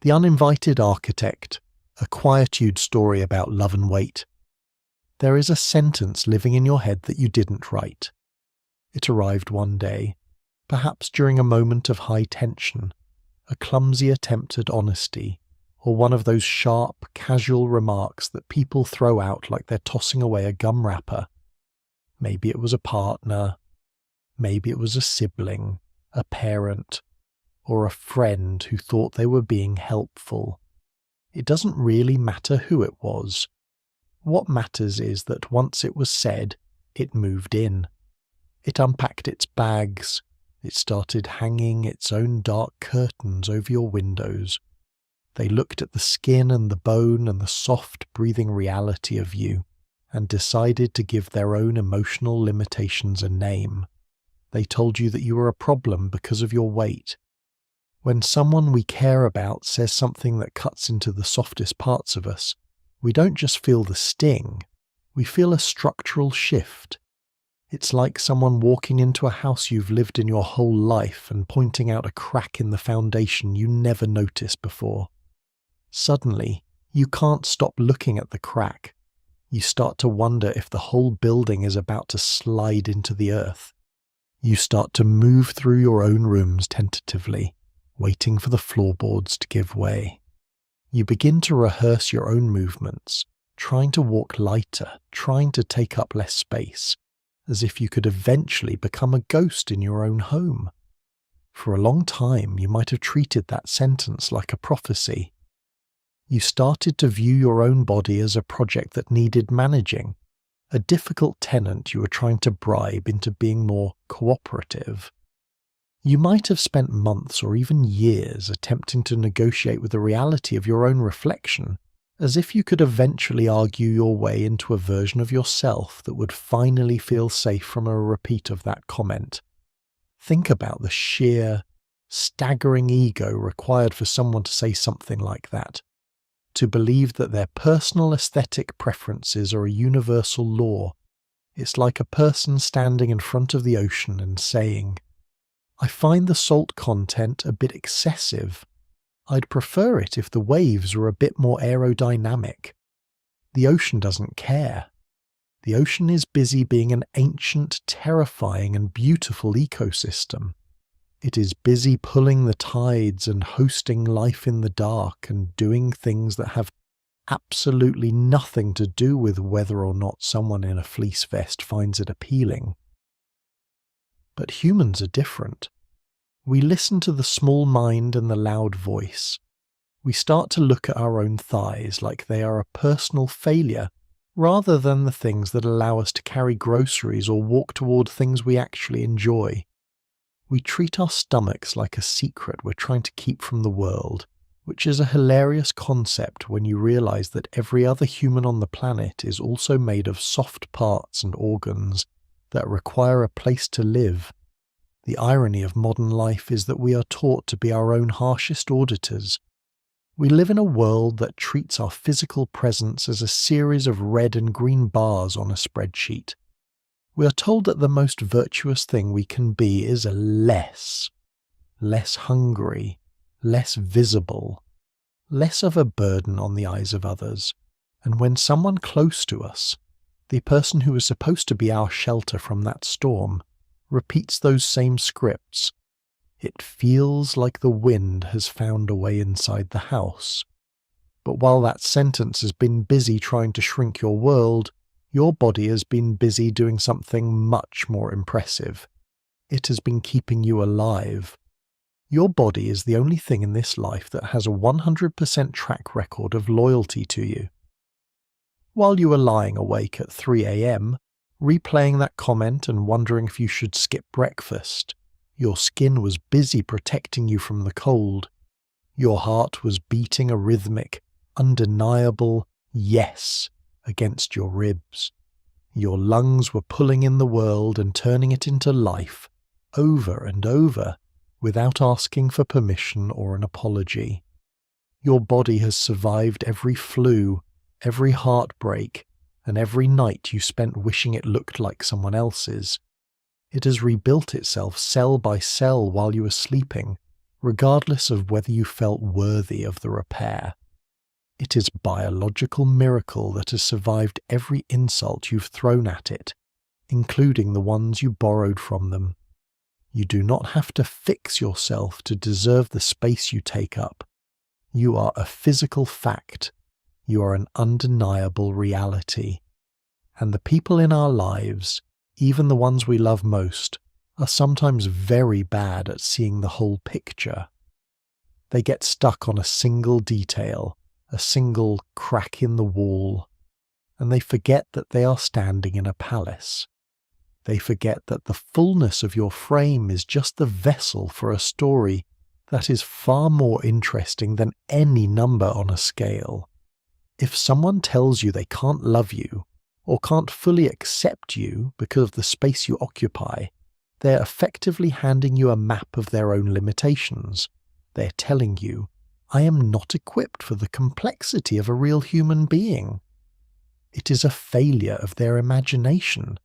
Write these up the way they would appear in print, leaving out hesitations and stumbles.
The Uninvited Architect, a Quietude story about love and weight. There is a sentence living in your head that you didn't write. It arrived one day, perhaps during a moment of high tension, a clumsy attempt at honesty, or one of those sharp, casual remarks that people throw out like they're tossing away a gum wrapper. Maybe it was a partner, maybe it was a sibling, a parent, or a friend who thought they were being helpful. It doesn't really matter who it was. What matters is that once it was said, it moved in. It unpacked its bags. It started hanging its own dark curtains over your windows. They looked at the skin and the bone and the soft breathing reality of you and decided to give their own emotional limitations a name. They told you that you were a problem because of your weight. When someone we care about says something that cuts into the softest parts of us, we don't just feel the sting, we feel a structural shift. It's like someone walking into a house you've lived in your whole life and pointing out a crack in the foundation you never noticed before. Suddenly, you can't stop looking at the crack. You start to wonder if the whole building is about to slide into the earth. You start to move through your own rooms tentatively, waiting for the floorboards to give way. You begin to rehearse your own movements, trying to walk lighter, trying to take up less space, as if you could eventually become a ghost in your own home. For a long time, you might have treated that sentence like a prophecy. You started to view your own body as a project that needed managing, a difficult tenant you were trying to bribe into being more cooperative. You might have spent months or even years attempting to negotiate with the reality of your own reflection, as if you could eventually argue your way into a version of yourself that would finally feel safe from a repeat of that comment. Think about the sheer, staggering ego required for someone to say something like that, to believe that their personal aesthetic preferences are a universal law. It's like a person standing in front of the ocean and saying, "I find the salt content a bit excessive. I'd prefer it if the waves were a bit more aerodynamic." The ocean doesn't care. The ocean is busy being an ancient, terrifying, and beautiful ecosystem. It is busy pulling the tides and hosting life in the dark and doing things that have absolutely nothing to do with whether or not someone in a fleece vest finds it appealing. But humans are different. We listen to the small mind and the loud voice. We start to look at our own thighs like they are a personal failure, rather than the things that allow us to carry groceries or walk toward things we actually enjoy. We treat our stomachs like a secret we're trying to keep from the world, which is a hilarious concept when you realize that every other human on the planet is also made of soft parts and organs that require a place to live. The irony of modern life is that we are taught to be our own harshest auditors. We live in a world that treats our physical presence as a series of red and green bars on a spreadsheet. We are told that the most virtuous thing we can be is less hungry, less visible, less of a burden on the eyes of others. And when someone close to us, the person who is supposed to be our shelter from that storm, repeats those same scripts, it feels like the wind has found a way inside the house. But while that sentence has been busy trying to shrink your world, your body has been busy doing something much more impressive. It has been keeping you alive. Your body is the only thing in this life that has a 100% track record of loyalty to you. While you were lying awake at 3 a.m., replaying that comment and wondering if you should skip breakfast, your skin was busy protecting you from the cold. Your heart was beating a rhythmic, undeniable yes against your ribs. Your lungs were pulling in the world and turning it into life, over and over, without asking for permission or an apology. Your body has survived every flu, every heartbreak, and every night you spent wishing it looked like someone else's. It has rebuilt itself cell by cell while you were sleeping, regardless of whether you felt worthy of the repair. It is a biological miracle that has survived every insult you've thrown at it, including the ones you borrowed from them. You do not have to fix yourself to deserve the space you take up. You are a physical fact. You are an undeniable reality. And the people in our lives, even the ones we love most, are sometimes very bad at seeing the whole picture. They get stuck on a single detail, a single crack in the wall, and they forget that they are standing in a palace. They forget that the fullness of your frame is just the vessel for a story that is far more interesting than any number on a scale. If someone tells you they can't love you, or can't fully accept you because of the space you occupy, they're effectively handing you a map of their own limitations. They're telling you, I am not equipped for the complexity of a real human being. It is a failure of their imagination,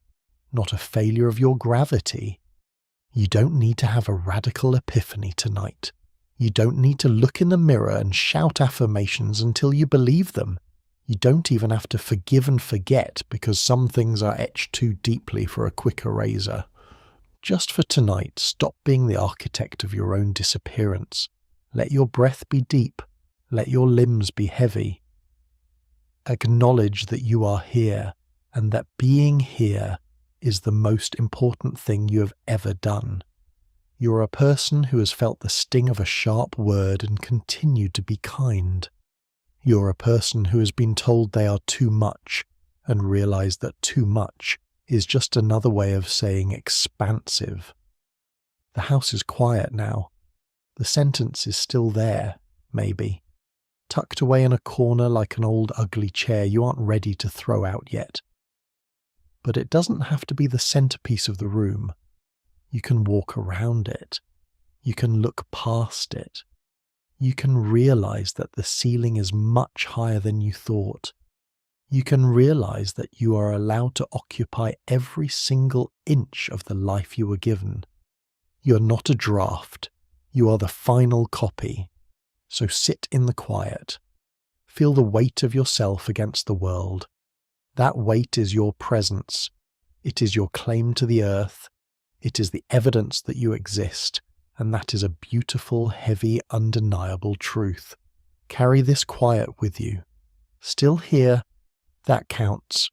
not a failure of your gravity. You don't need to have a radical epiphany tonight. You don't need to look in the mirror and shout affirmations until you believe them. You don't even have to forgive and forget because some things are etched too deeply for a quick eraser. Just for tonight, stop being the architect of your own disappearance. Let your breath be deep. Let your limbs be heavy. Acknowledge that you are here and that being here is the most important thing you have ever done. You're a person who has felt the sting of a sharp word and continued to be kind. You're a person who has been told they are too much and realized that too much is just another way of saying expansive. The house is quiet now. The sentence is still there, maybe, tucked away in a corner like an old ugly chair you aren't ready to throw out yet. But it doesn't have to be the centerpiece of the room. You can walk around it. You can look past it. You can realize that the ceiling is much higher than you thought. You can realize that you are allowed to occupy every single inch of the life you were given. You're not a draft. You are the final copy. So sit in the quiet. Feel the weight of yourself against the world. That weight is your presence. It is your claim to the earth. It is the evidence that you exist, and that is a beautiful, heavy, undeniable truth. Carry this quiet with you. Still here, that counts.